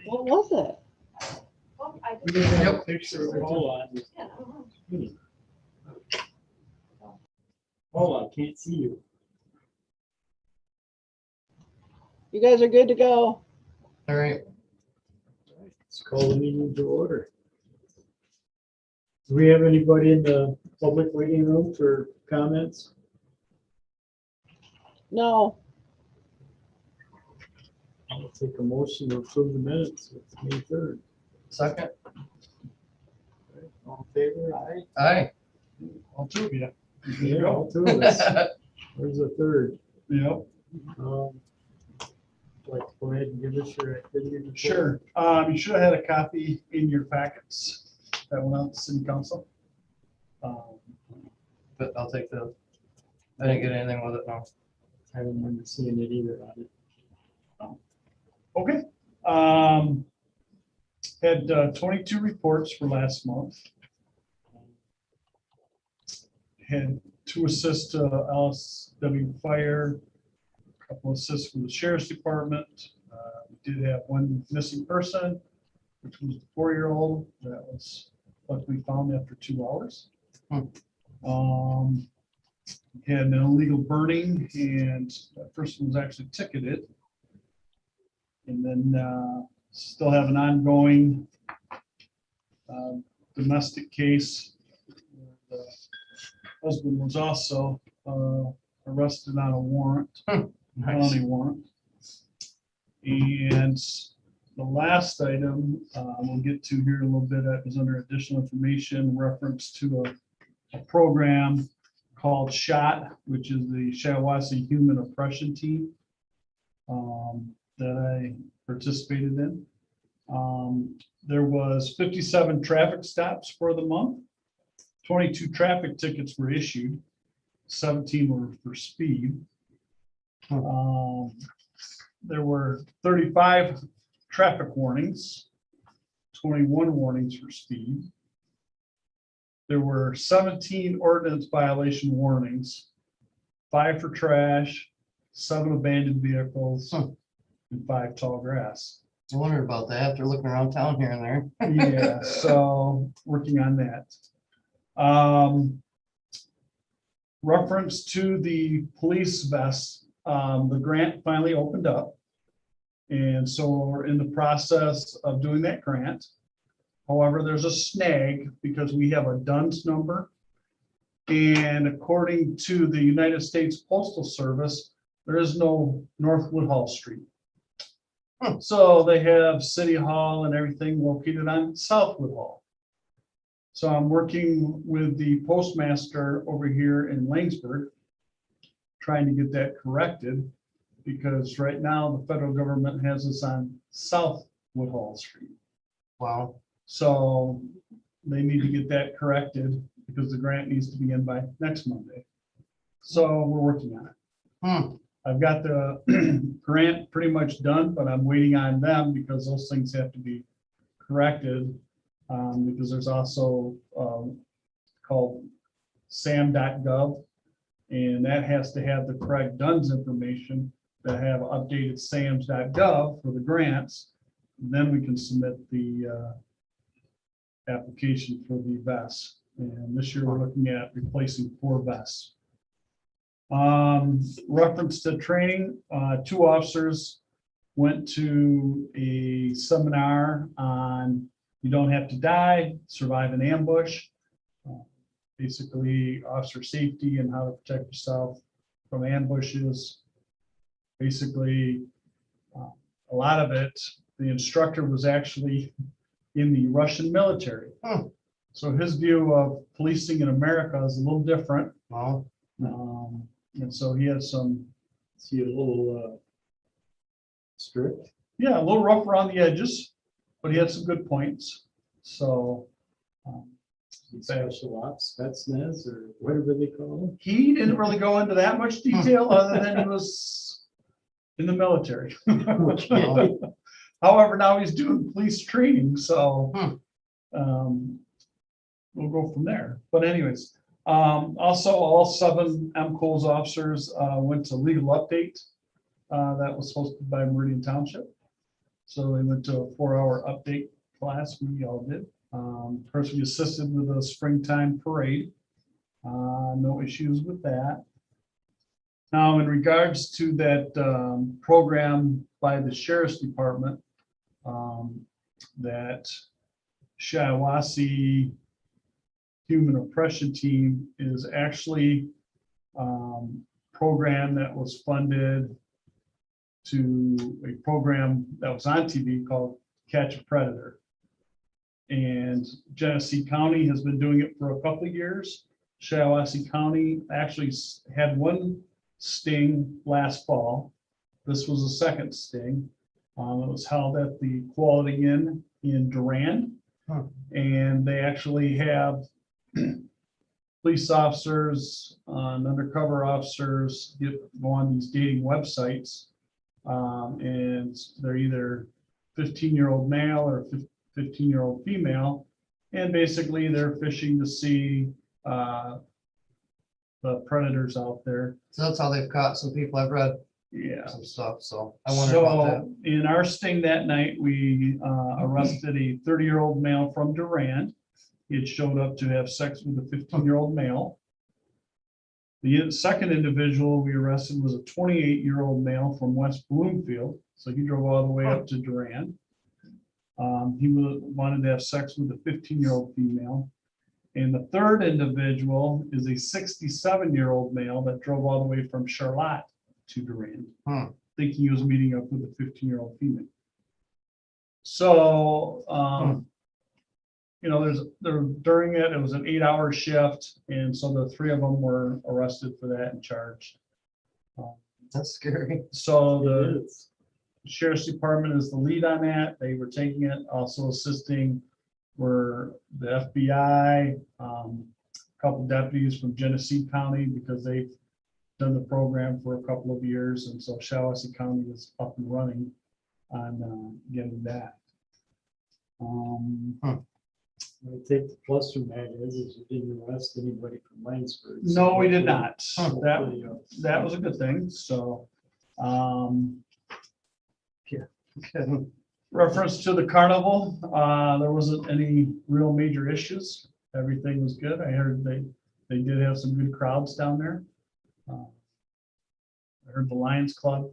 What was it? We didn't have a picture of it. Hold on. Hold on, can't see you. You guys are good to go. All right. Let's call the meeting to order. Do we have anybody in the public waiting room for comments? No, I'll take a motion to approve the minutes. It's May 3rd. Second. All in favor? Aye. Aye. All two of you. Yeah, all two of us. Where's the third? Yep, Like, go ahead and give us your activity report. sure. You should have had a copy in your packets that went out to city council. But I'll take the, I didn't get anything with it, no. I don't remember seeing it either on it. Okay. Had 22 reports for last month. Had 2 assists to LSW Fire, a couple assists from the Sheriff's Department. We did have 1 missing person, which was the 4-year-old that was luckily found after 2 hours. Had an illegal burning, and that person was actually ticketed. And then still have an ongoing domestic case. The husband was also arrested on a warrant, felony warrant. And the last item we'll get to here in a little bit is under additional information reference to a program called SHOT, which is the Shiawassee Human Oppression Team that I participated in. There was 57 traffic stops for the month. 22 traffic tickets were issued. 17 were for speed. There were 35 traffic warnings, 21 warnings for speed. There were 17 ordinance violation warnings, 5 for trash, 7 abandoned vehicles, and 5 tall grass. I wondered about that after looking around town here and there. Yeah, so working on that. Reference to the police vest, the grant finally opened up. And so we're in the process of doing that grant. However, there's a snag because we have a DUNS number. And according to the United States Postal Service, there is no North Woodhall Street. So they have City Hall and everything located on South Woodhall. So I'm working with the postmaster over here in Lanesburg, trying to get that corrected, because right now the federal government has us on South Woodhall Street. Wow. So they need to get that corrected because the grant needs to be in by next Monday. So we're working on it. I've got the grant pretty much done, but I'm waiting on them because those things have to be corrected. Because there's also called sam.gov, and that has to have the correct DUNS information that have updated sams.gov for the grants. Then we can submit the application for the vests. And this year we're looking at replacing 4 vests. Reference to training, 2 officers went to a seminar on you don't have to die, survive an ambush. Basically, officer safety and how to protect yourself from ambushes. Basically, a lot of it, the instructor was actually in the Russian military. So his view of policing in America is a little different. Wow. And so he has some, See a little strict. yeah, a little rough around the edges, but he had some good points. So Special ops, Spetsnaz, or whatever they call them. he didn't really go into that much detail other than he was in the military. Okay. However, now he's doing police training, so we'll go from there. But anyways, also all 7 MCOS officers went to legal update that was hosted by Meridian Township. So they went to a 4-hour update class, we all did. Of course, we assisted with the springtime parade. No issues with that. Now, in regards to that program by the sheriff's department, that Shiawassee Human Oppression Team is actually program that was funded to a program that was on TV called Catch a Predator. And Genesee County has been doing it for a couple of years. Shiawassee County actually had one sting last fall. This was the second sting. It was held at the Quality Inn in Durand. Huh. And they actually have police officers and undercover officers go on these dating websites. And they're either 15-year-old male or 15-year-old female. And basically they're fishing to see the predators out there. So that's how they've caught some people. I've read Yeah. some stuff, so I wonder about that. So in our sting that night, we arrested a 30-year-old male from Durand. He had showed up to have sex with a 15-year-old male. The second individual we arrested was a 28-year-old male from West Bloomfield. So he drove all the way up to Durand. He wanted to have sex with a 15-year-old female. And the third individual is a 67-year-old male that drove all the way from Charlotte to Durand, thinking he was meeting up with a 15-year-old female. So, you know, during it was an 8-hour shift, and so the 3 of them were arrested for that and charged. That's scary. So the It is. sheriff's department is the lead on that. They were taking it, also assisting were the FBI, a couple deputies from Genesee County, because they've done the program for a couple of years, and so Shiawassee County is up and running on getting that. I think the plus from that is you didn't arrest anybody from Langsford. No, we did not. Hopefully, That was a good thing, so. Reference to the carnival, there wasn't any real major issues. Everything was good. I heard they did have some good crowds down there. I heard the Lions Club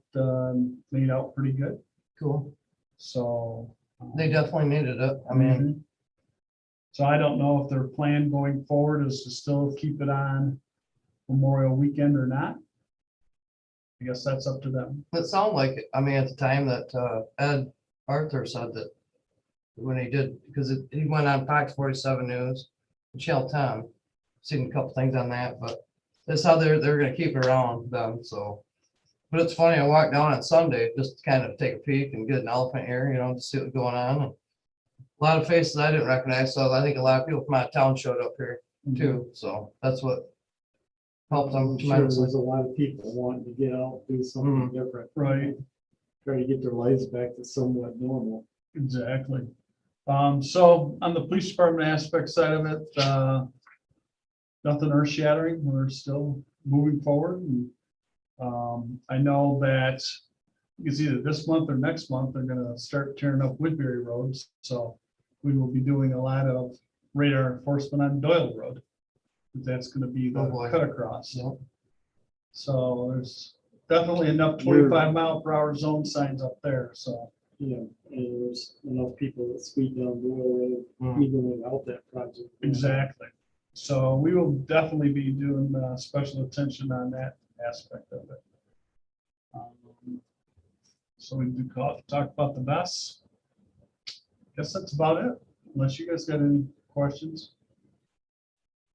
made out pretty good, Cool. so. They definitely needed it. I mean, So I don't know if their plan going forward is to still keep it on Memorial Weekend or not. I guess that's up to them. it sounded like, I mean, at the time that Ed Arthur said that when he did, because he went on Fox 47 News, Channel 10, seen a couple things on that, but that's how they're gonna keep it around them, so. But it's funny, I walked down on Sunday just to kind of take a peek and get an elephant ear, you know, to see what's going on. And a lot of faces I didn't recognize, so I think a lot of people from out of town showed up here too, so that's what helped them I'm sure tremendously. there's a lot of people wanting to get out, do something different. Right. Try to get their lives back to somewhat normal. Exactly. So on the police department aspect side of it, nothing earth shattering. We're still moving forward. And, I know that it's either this month or next month, they're gonna start tearing up Woodbury roads. So we will be doing a lot of radar enforcement on Doyle Road. That's gonna be the Oh, boy. cut across. Yep. So there's definitely enough You're- 25-mile-per-hour zone signs up there, so. Yeah, and there's enough people that speed down Doyle Road, Mm. even without that project. Exactly. So we will definitely be doing special attention on that aspect of it. So we do talk about the best. Guess that's about it, unless you guys got any questions.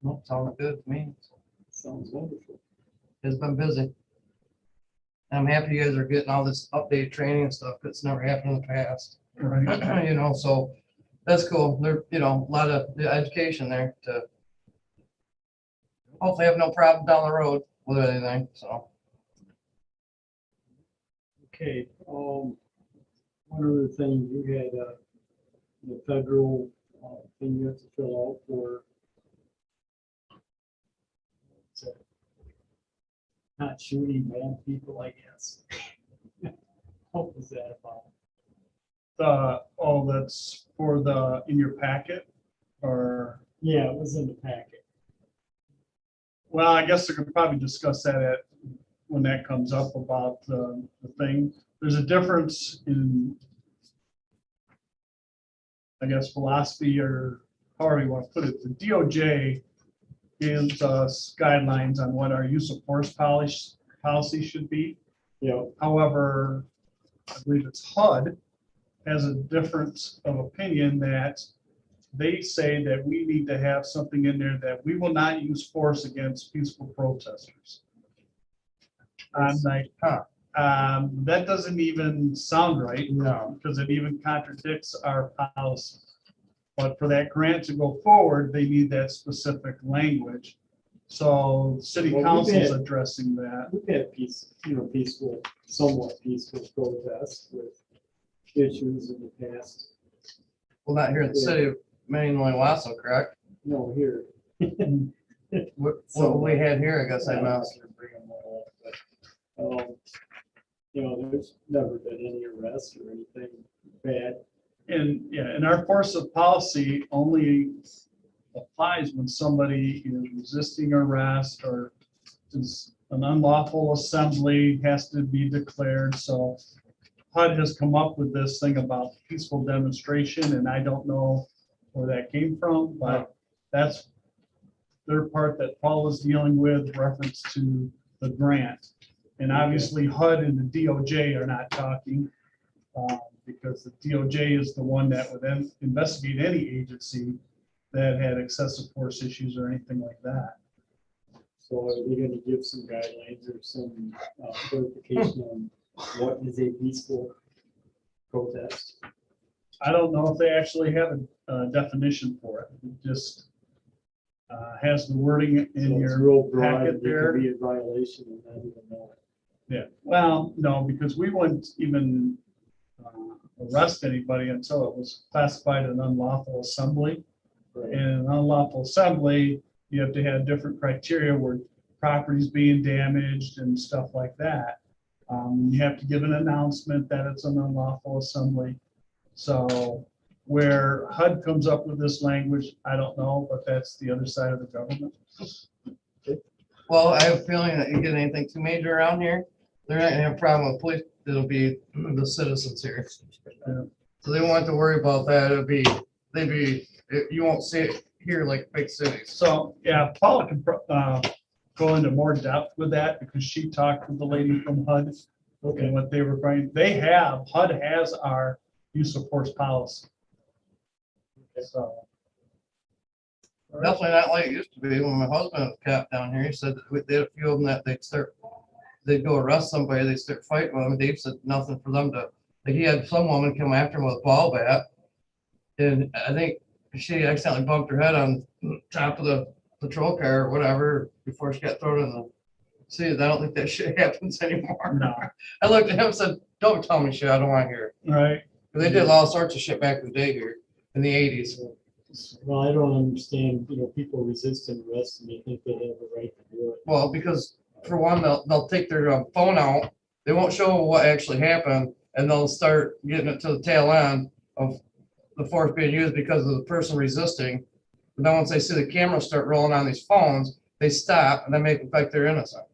Nope, sounded good to me. Sounds wonderful. It's been busy. I'm happy you guys are getting all this updated training and stuff. It's never happened in the past. Right. You know, so that's cool. There, you know, a lot of the education there to hopefully have no problem down the road with anything, so. Okay, one other thing, you had, the federal, thing you have to fill out for. it's, Not shooting bad people, I guess. What was that about? that's for the, in your packet, or, Yeah, it was in the packet. well, I guess we could probably discuss that when that comes up about the thing. There's a difference in, I guess, philosophy, or however you want to put it. The DOJ gives us guidelines on what our use of force policy should be. You know, However, I believe it's HUD has a difference of opinion, that they say that we need to have something in there that we will not use force against peaceful protesters. I'm like, Huh. that doesn't even sound right, no, because it even contradicts our policy. But for that grant to go forward, they need that specific language. So city Well, council is had- addressing that. we've had peaceful, somewhat peaceful protests with issues in the past. Well, not here in the city of Manuel Wasso, correct? No, here. What we had here, I guess I I'm know. not gonna bring them all up, but, you know, there's never been any arrests or anything bad. And yeah, and our force of policy only applies when somebody is resisting arrest, or is an unlawful assembly has to be declared. So HUD has come up with this thing about peaceful demonstration, and I don't know where that came from, but that's their part that Paul is dealing with, reference to the grant. And obviously HUD and the DOJ are not talking, because the DOJ is the one that would then investigate any agency that had excessive force issues or anything like that. So are they gonna give some guidelines or some clarification on what is a peaceful protest? I don't know if they actually have a definition for it. It just has the wording So in it's your real broad, packet it there. could be a violation and not even know it. Yeah, well, no, because we wouldn't even arrest anybody until it was classified an unlawful assembly. Right. In an unlawful assembly, you have to have different criteria where property's being damaged and stuff like that. You have to give an announcement that it's an unlawful assembly. So where HUD comes up with this language, I don't know, but that's the other side of the government. Well, I have a feeling that you get anything too major around here, they're not gonna have a problem with police, it'll be the citizens here. Yeah. So they won't have to worry about that, you won't see it here like big cities. So, yeah, Paula can go into more depth with that, because she talked with the lady from HUD and what they were going, HUD has our use of force policy. So, Definitely not like it used to be. When my husband was capped down here, he said that they had a few of them that they'd go arrest somebody, they start fighting with them. Dave said nothing for them to, like, he had some woman come after him with a ball bat. And I think she accidentally bumped her head on top of the patrol car or whatever before she got thrown in the sea. I don't think that shit happens anymore. no, I looked at him and said, don't tell me shit, I don't want to hear it. right? They did all sorts of shit back in the day here in the 80s. Well, I don't understand, you know, people resisting arrest and they think they have a right to do it. Well, because for one, they'll take their phone out, they won't show what actually happened, and they'll start getting it to the tail end of the force being used because of the person resisting. But then once they see the cameras start rolling on these phones, they stop and they make it look like they're innocent.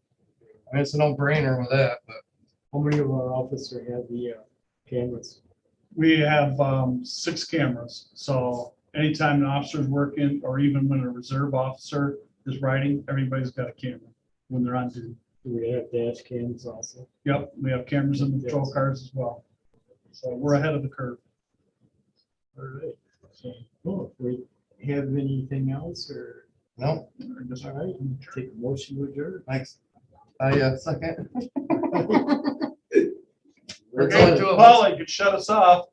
I mean, it's a no-brainer with that, but How many of our officers have the cameras? We have 6 cameras, so anytime an officer's working, or even when a reserve officer is riding, everybody's got a camera when they're on duty. Do we have dash cams also? Yep, we have cameras in the patrol cars as well. So we're ahead of the curve. All right. So, if we have anything else or, no, all right, take a motion to adjourn. thanks. I second. Okay, Two of us. Paula, you could shut us off.